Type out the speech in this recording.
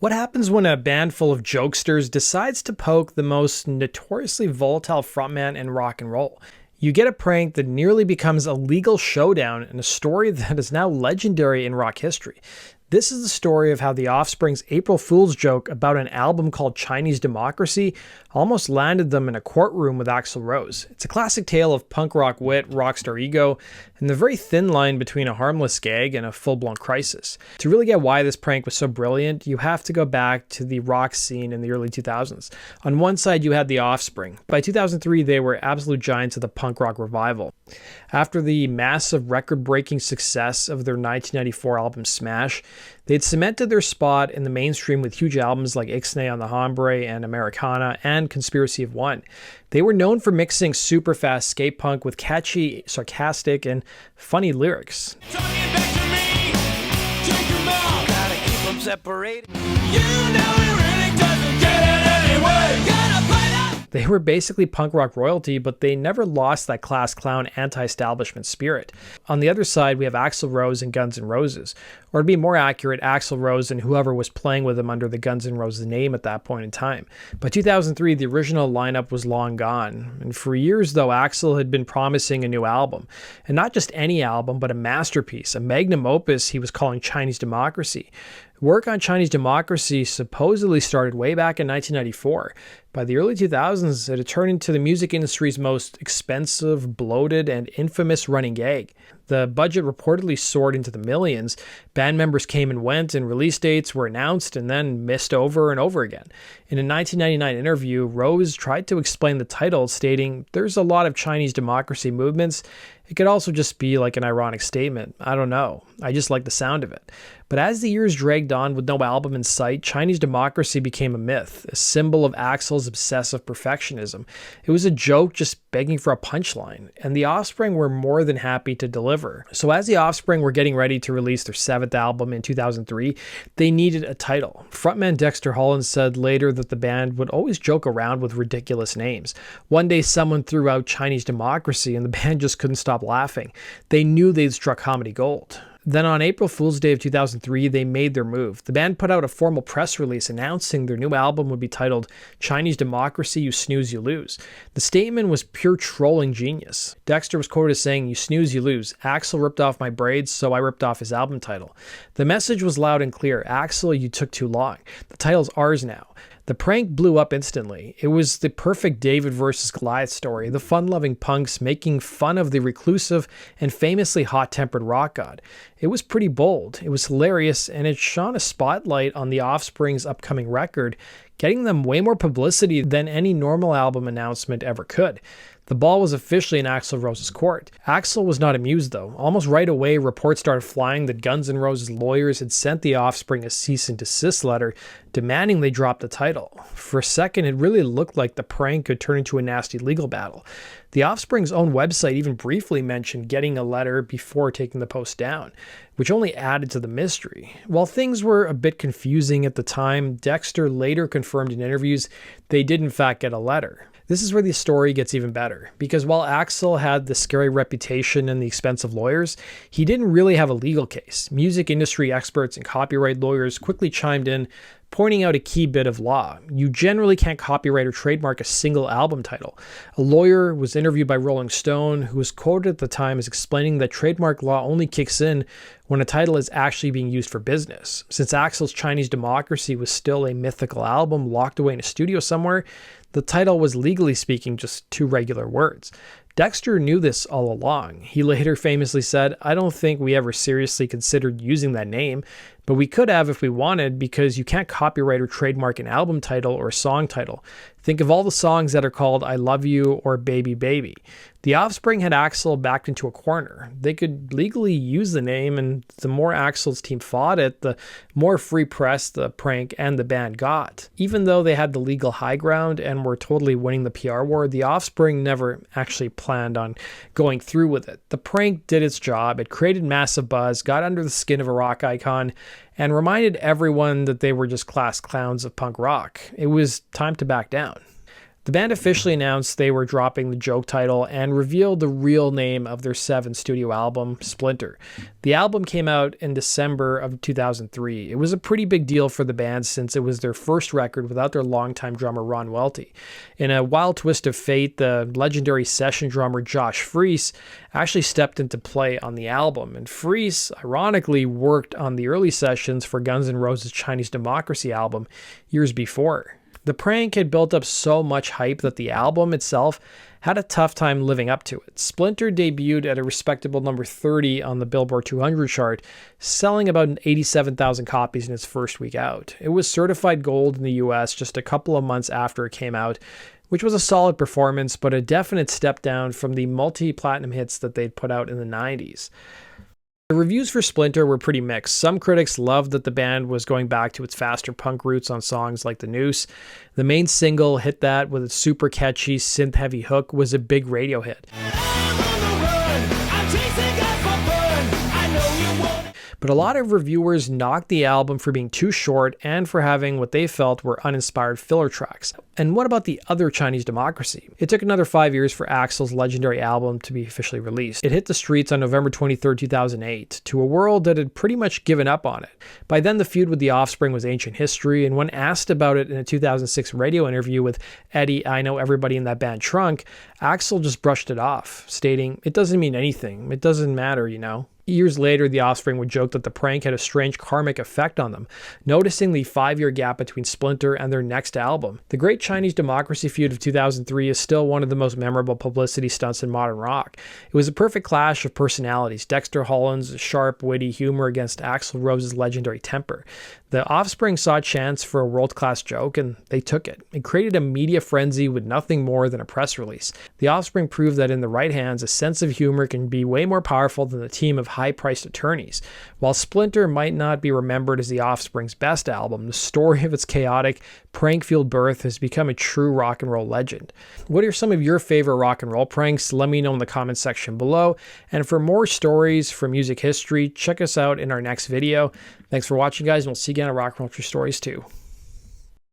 What happens when a band full of jokesters decides to poke the most notoriously volatile frontman in rock and roll? You get a prank that nearly becomes a legal showdown in a story that is now legendary in rock history. This is the story of how the Offspring's April Fool's joke about an album called Chinese Democracy almost landed them in a courtroom with Axl Rose. It's a classic tale of punk rock wit, rockstar ego, and the very thin line between a harmless gag and a full-blown crisis. To really get why this prank was so brilliant, you have to go back to the rock scene in the early 2000s. On one side, you had the Offspring. By 2003, they were absolute giants of the punk rock revival. After the massive record-breaking success of their 1994 album Smash, they'd cemented their spot in the mainstream with huge albums like Ixnay on the Hombre and Americana and Conspiracy of One. They were known for mixing super fast skate punk with catchy, sarcastic, and funny lyrics. Talking back to me, take them out, gotta keep them separated. You know it really doesn't get it anyway. Gotta find out. They were basically punk rock royalty, but they never lost that class clown anti-establishment spirit. On the other side, we have Axl Rose and Guns N' Roses. Or to be more accurate, Axl Rose and whoever was playing with him under the Guns N' Roses name at that point in time. By 2003, the original lineup was long gone. And for years, though, Axl had been promising a new album. And not just any album, but a masterpiece, a magnum opus he was calling Chinese Democracy. Work on Chinese Democracy supposedly started way back in 1994. By the early 2000s, it had turned into the music industry's most expensive, bloated, and infamous running gag. The budget reportedly soared into the millions. Band members came and went, and release dates were announced and then missed over and over again. In a 1999 interview, Rose tried to explain the title, stating, "There's a lot of Chinese democracy movements. It could also just be like an ironic statement. I don't know. I just like the sound of it." But as the years dragged on with no album in sight, Chinese Democracy became a myth, a symbol of Axl's obsessive perfectionism. It was a joke just begging for a punchline, and the Offspring were more than happy to deliver. So as the Offspring were getting ready to release their 7th album in 2003, they needed a title. Frontman Dexter Holland said later that the band would always joke around with ridiculous names. One day someone threw out Chinese Democracy and the band just couldn't stop laughing. They knew they'd struck comedy gold. Then on April Fool's Day of 2003, they made their move. The band put out a formal press release announcing their new album would be titled Chinese Democracy, You Snooze You Lose. The statement was pure trolling genius. Dexter was quoted as saying, "You snooze, you lose. Axl ripped off my braids, so I ripped off his album title." The message was loud and clear. "Axl, you took too long. The title's ours now." The prank blew up instantly. It was the perfect David versus Goliath story, the fun-loving punks making fun of the reclusive and famously hot-tempered rock god. It was pretty bold, it was hilarious, and it shone a spotlight on the Offspring's upcoming record, getting them way more publicity than any normal album announcement ever could. The ball was officially in Axl Rose's court. Axl was not amused though. Almost right away, reports started flying that Guns N' Roses lawyers had sent the Offspring a cease and desist letter demanding they drop the title. For a second, it really looked like the prank could turn into a nasty legal battle. The Offspring's own website even briefly mentioned getting a letter before taking the post down, which only added to the mystery. While things were a bit confusing at the time, Dexter later confirmed in interviews they did in fact get a letter. This is where the story gets even better, because while Axl had the scary reputation and the expensive lawyers, he didn't really have a legal case. Music industry experts and copyright lawyers quickly chimed in, pointing out a key bit of law. You generally can't copyright or trademark a single album title. A lawyer was interviewed by Rolling Stone, who was quoted at the time as explaining that trademark law only kicks in when a title is actually being used for business. Since Axl's Chinese Democracy was still a mythical album locked away in a studio somewhere, the title was legally speaking just 2 regular words. Dexter knew this all along. He later famously said, "I don't think we ever seriously considered using that name, but we could have if we wanted, because you can't copyright or trademark an album title or a song title. Think of all the songs that are called I Love You or Baby Baby." The Offspring had Axl backed into a corner. They could legally use the name, and the more Axl's team fought it, the more free press the prank and the band got. Even though they had the legal high ground and were totally winning the PR war, the Offspring never actually planned on going through with it. The prank did its job. It created massive buzz, got under the skin of a rock icon, and reminded everyone that they were just class clowns of punk rock. It was time to back down. The band officially announced they were dropping the joke title and revealed the real name of their 7th studio album, Splinter. The album came out in December of 2003. It was a pretty big deal for the band since it was their first record without their longtime drummer Ron Welty. In a wild twist of fate, the legendary session drummer Josh Freese actually stepped into play on the album, and Freese ironically worked on the early sessions for Guns N' Roses' Chinese Democracy album years before. The prank had built up so much hype that the album itself had a tough time living up to it. Splinter debuted at a respectable number 30 on the Billboard 200 chart, selling about 87,000 copies in its first week out. It was certified gold in the US just a couple of months after it came out, which was a solid performance, but a definite step down from the multi-platinum hits that they'd put out in the 90s. The reviews for Splinter were pretty mixed. Some critics loved that the band was going back to its faster punk roots on songs like The Noose. The main single, Hit That, with its super catchy synth-heavy hook, was a big radio hit. But a lot of reviewers knocked the album for being too short and for having what they felt were uninspired filler tracks. And what about the other Chinese Democracy? It took another 5 years for Axels' legendary album to be officially released. It hit the streets on November 23, 2008, to a world that had pretty much given up on it. By then, the feud with the Offspring was ancient history, and when asked about it in a 2006 radio interview with Eddie, I Know Everybody in That Band Trunk, Axel just brushed it off, stating, "It doesn't mean anything. It doesn't matter, you know." Years later, the Offspring would joke that the prank had a strange karmic effect on them, noticing the 5-year gap between Splinter and their next album. The Great Chinese Democracy feud of 2003 is still one of the most memorable publicity stunts in modern rock. It was a perfect clash of personalities, Dexter Holland's sharp, witty humor against Axl Rose's legendary temper. The Offspring saw a chance for a world-class joke, and they took it. It created a media frenzy with nothing more than a press release. The Offspring proved that in the right hands, a sense of humor can be way more powerful than a team of high-priced attorneys. While Splinter might not be remembered as the Offspring's best album, the story of its chaotic, prank-fueled birth has become a true rock and roll legend. What are some of your favorite rock and roll pranks? Let me know in the comments section below. And for more stories from music history, check us out in our next video. Thanks for watching, guys, and we'll see you again at Rock and Roll True Stories 2.